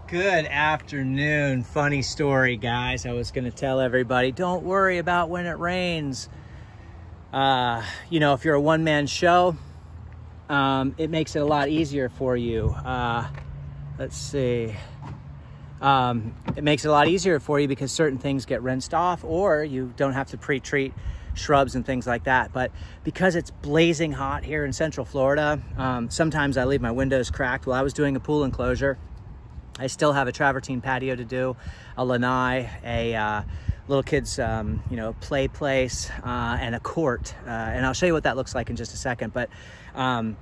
Good afternoon. Funny story, guys. I was going to tell everybody, don't worry about when it rains. You know, if you're a one-man show, it makes it a lot easier for you. Let's see. It makes it a lot easier for you because certain things get rinsed off, or you don't have to pre-treat shrubs and things like that. But because it's blazing hot here in Central Florida, sometimes I leave my windows cracked. Well, I was doing a pool enclosure. I still have a travertine patio to do, a lanai, a little kids, you know, play place, and a court. And I'll show you what that looks like in just a second. But I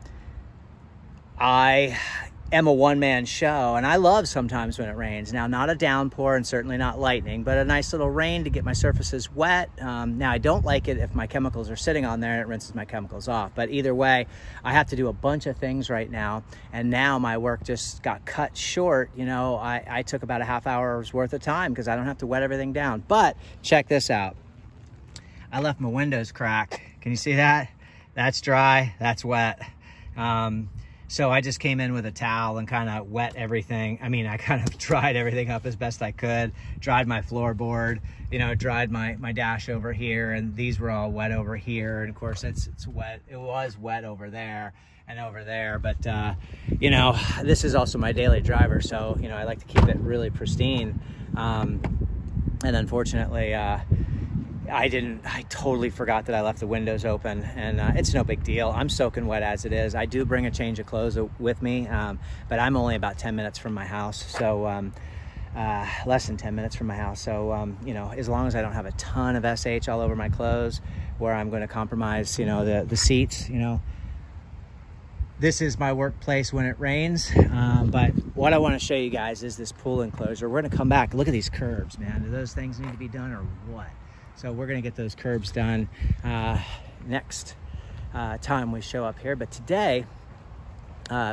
am a one-man show, and I love sometimes when it rains. Now, not a downpour and certainly not lightning, but a nice little rain to get my surfaces wet. Now, I don't like it if my chemicals are sitting on there and it rinses my chemicals off. But either way, I have to do a bunch of things right now, and now my work just got cut short. You know, I took about a half hour's worth of time because I don't have to wet everything down. But check this out. I left my windows cracked. Can you see that? That's dry, that's wet. So I just came in with a towel and kind of wet everything. I mean, I kind of dried everything up as best I could, dried my floorboard, you know, dried my dash over here, and these were all wet over here. And of course it's wet. It was wet over there and over there, but you know, this is also my daily driver. So, you know, I like to keep it really pristine. And unfortunately, I totally forgot that I left the windows open, and it's no big deal. I'm soaking wet as it is. I do bring a change of clothes with me, but I'm only about 10 minutes from my house. So less than 10 minutes from my house. So, you know, as long as I don't have a ton of SH all over my clothes where I'm going to compromise, you know, the seats, you know, this is my workplace when it rains. But what I want to show you guys is this pool enclosure. We're going to come back. Look at these curbs, man. Do those things need to be done or what? So we're going to get those curbs done next time we show up here. But today,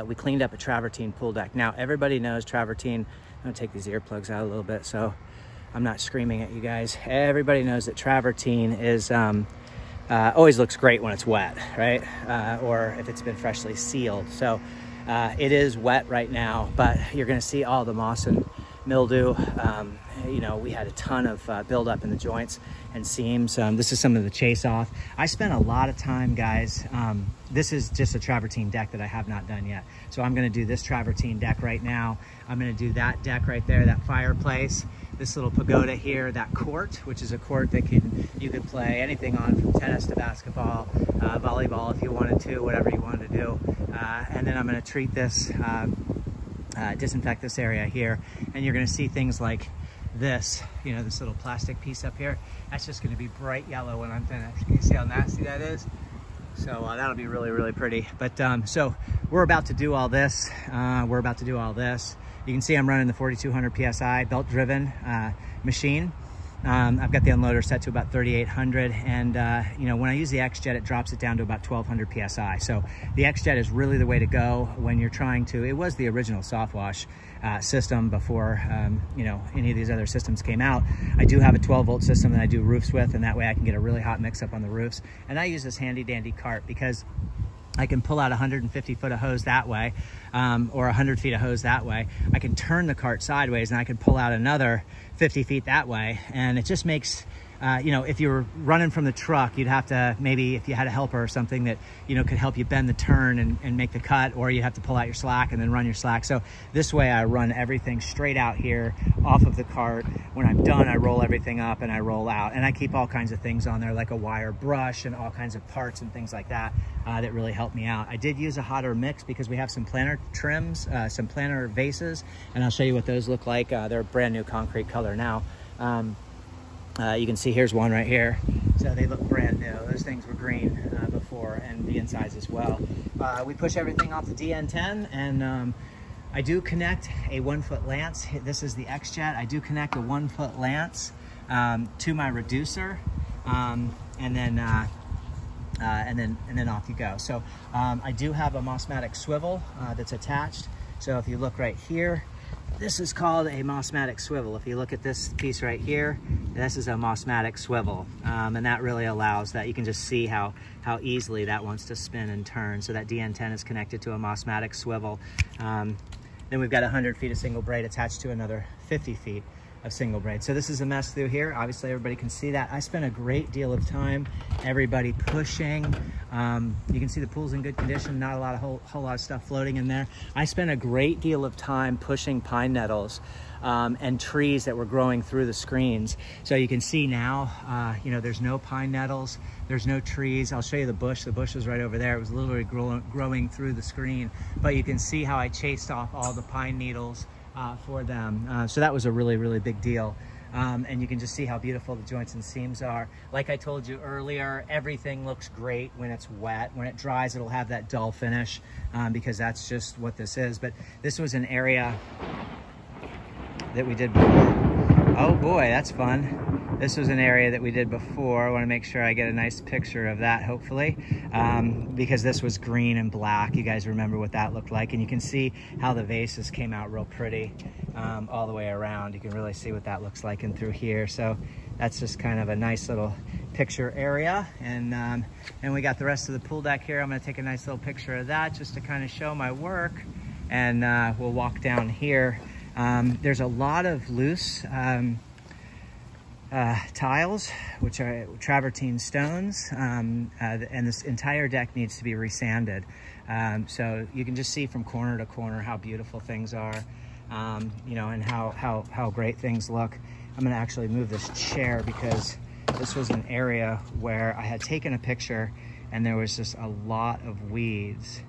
we cleaned up a travertine pool deck. Now, everybody knows travertine. I'm going to take these earplugs out a little bit so I'm not screaming at you guys. Everybody knows that travertine is always looks great when it's wet, right? Or if it's been freshly sealed. So it is wet right now, but you're going to see all the moss and mildew. You know, we had a ton of buildup in the joints and seams. This is some of the chase off. I spent a lot of time, guys. This is just a travertine deck that I have not done yet. So I'm going to do this travertine deck right now. I'm going to do that deck right there, that fireplace, this little pagoda here, that court, which is a court that you could play anything on, from tennis to basketball, volleyball if you wanted to, whatever you wanted to do. And then I'm going to treat this, disinfect this area here, and you're going to see things like this, you know, this little plastic piece up here. That's just going to be bright yellow when I'm finished. Can you see how nasty that is? So that'll be really, really pretty. But so we're about to do all this. You can see I'm running the 4200 PSI belt driven machine. I've got the unloader set to about 3,800, and you know, when I use the XJet, it drops it down to about 1,200 PSI. So the XJet is really the way to go when you're trying to. It was the original soft wash system before you know, any of these other systems came out. I do have a 12-volt system that I do roofs with, and that way I can get a really hot mix up on the roofs. And I use this handy dandy cart because I can pull out 150 foot of hose that way, or 100 feet of hose that way. I can turn the cart sideways and I can pull out another 50 feet that way. And it just makes, you know, if you were running from the truck, you'd have to, maybe if you had a helper or something that, you know, could help you bend the turn and make the cut, or you'd have to pull out your slack and then run your slack. So this way I run everything straight out here off of the cart. When I'm done, I roll everything up and I roll out, and I keep all kinds of things on there like a wire brush and all kinds of parts and things like that that really help me out. I did use a hotter mix because we have some planter trims, some planter vases, and I'll show you what those look like. They're brand new concrete color now. You can see here's one right here. So they look brand new. Those things were green before, and the insides as well. We push everything off the DN10, and I do connect a 1-foot lance. This is the XJet. I do connect a 1-foot lance to my reducer, and then off you go. So I do have a Mossmatic swivel that's attached. So if you look right here, this is called a Mossmatic swivel. If you look at this piece right here, this is a Mossmatic swivel, and that really allows that. You can just see how easily that wants to spin and turn. So that DN10 is connected to a Mossmatic swivel. Then we've got 100 feet of single braid attached to another 50 feet of single braid. So this is a mess through here. Obviously everybody can see that. I spent a great deal of time, everybody pushing. You can see the pool's in good condition, not a lot of whole lot of stuff floating in there. I spent a great deal of time pushing pine nettles and trees that were growing through the screens. So you can see now, you know, there's no pine nettles, there's no trees. I'll show you the bush. The bush was right over there. It was literally growing through the screen, but you can see how I chased off all the pine needles for them. So that was a really, really big deal. And you can just see how beautiful the joints and seams are. Like I told you earlier, everything looks great when it's wet. When it dries, it'll have that dull finish because that's just what this is. But this was an area that we did before. Oh boy, that's fun. This was an area that we did before. I want to make sure I get a nice picture of that, hopefully, because this was green and black. You guys remember what that looked like, and you can see how the vases came out real pretty all the way around. You can really see what that looks like in through here. So that's just kind of a nice little picture area, and we got the rest of the pool deck here. I'm going to take a nice little picture of that just to kind of show my work, and we'll walk down here. There's a lot of loose tiles, which are travertine stones, and this entire deck needs to be resanded. So you can just see from corner to corner how beautiful things are, you know, and how great things look. I'm going to actually move this chair because this was an area where I had taken a picture and there was just a lot of weeds.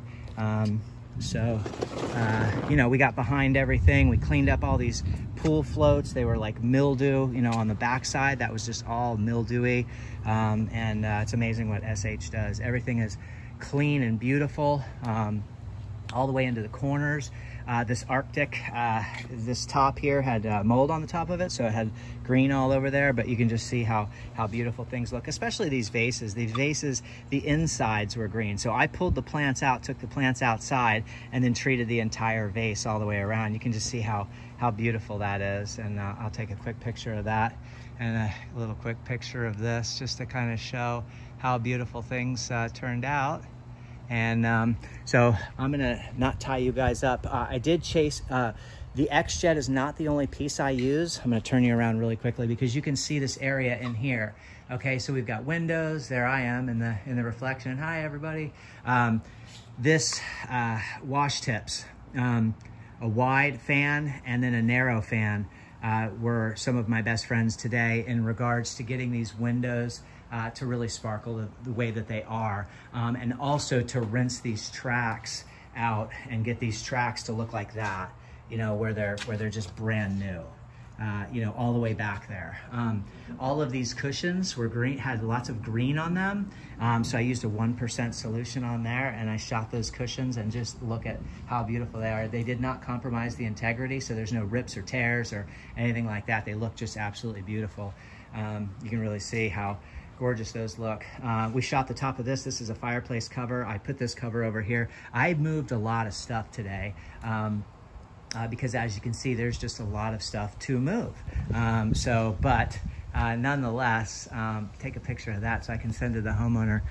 You know, we got behind everything. We cleaned up all these pool floats. They were like mildew, you know, on the backside. That was just all mildewy. It's amazing what SH does. Everything is clean and beautiful, all the way into the corners. This Arctic, this top here had mold on the top of it, so it had green all over there, but you can just see how beautiful things look, especially these vases. These vases, the insides were green. So I pulled the plants out, took the plants outside, and then treated the entire vase all the way around. You can just see how beautiful that is, and I'll take a quick picture of that and a little quick picture of this just to kind of show how beautiful things turned out. And so I'm gonna not tie you guys up. I did chase, the XJet is not the only piece I use. I'm gonna turn you around really quickly because you can see this area in here. Okay, so we've got windows. There I am in the reflection. Hi, everybody. This wash tips, a wide fan and then a narrow fan were some of my best friends today in regards to getting these windows to really sparkle the way that they are, and also to rinse these tracks out and get these tracks to look like that, you know, where they're just brand new, you know, all the way back there. All of these cushions were green, had lots of green on them, so I used a 1% solution on there, and I shot those cushions, and just look at how beautiful they are. They did not compromise the integrity, so there's no rips or tears or anything like that. They look just absolutely beautiful. You can really see how gorgeous those look. We shot the top of this. This is a fireplace cover. I put this cover over here. I moved a lot of stuff today because, as you can see, there's just a lot of stuff to move. Nonetheless, take a picture of that so I can send to the homeowner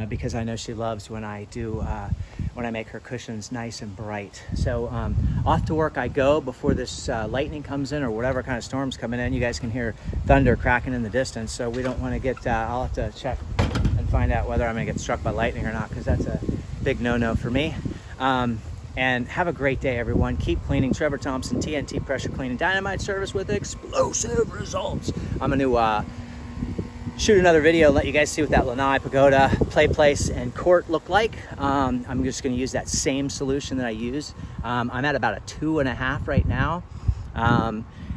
because I know she loves when I do when I make her cushions nice and bright. So off to work I go before this lightning comes in or whatever kind of storm's coming in. You guys can hear thunder cracking in the distance, so we don't want to get, I'll have to check and find out whether I'm going to get struck by lightning or not, because that's a big no-no for me. And have a great day, everyone. Keep cleaning. Trevor Thompson, TNT Pressure Cleaning Dynamite Service with explosive results. I'm going to shoot another video and let you guys see what that Lanai Pagoda play place and court look like. I'm just going to use that same solution that I use. I'm at about a 2.5 right now.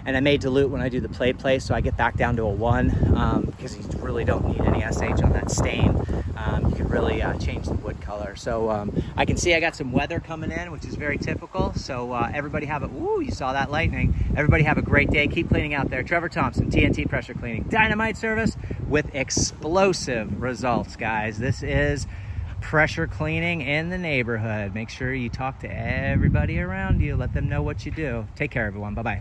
And I may dilute when I do the play place, so I get back down to a 1 because you really don't need any SH on that stain. You can really change the wood color. So I can see I got some weather coming in, which is very typical. So everybody have a, ooh, you saw that lightning. Everybody have a great day. Keep cleaning out there. Trevor Thompson, TNT Pressure Cleaning Dynamite Service with explosive results, guys. This is pressure cleaning in the neighborhood. Make sure you talk to everybody around you. Let them know what you do. Take care, everyone. Bye-bye.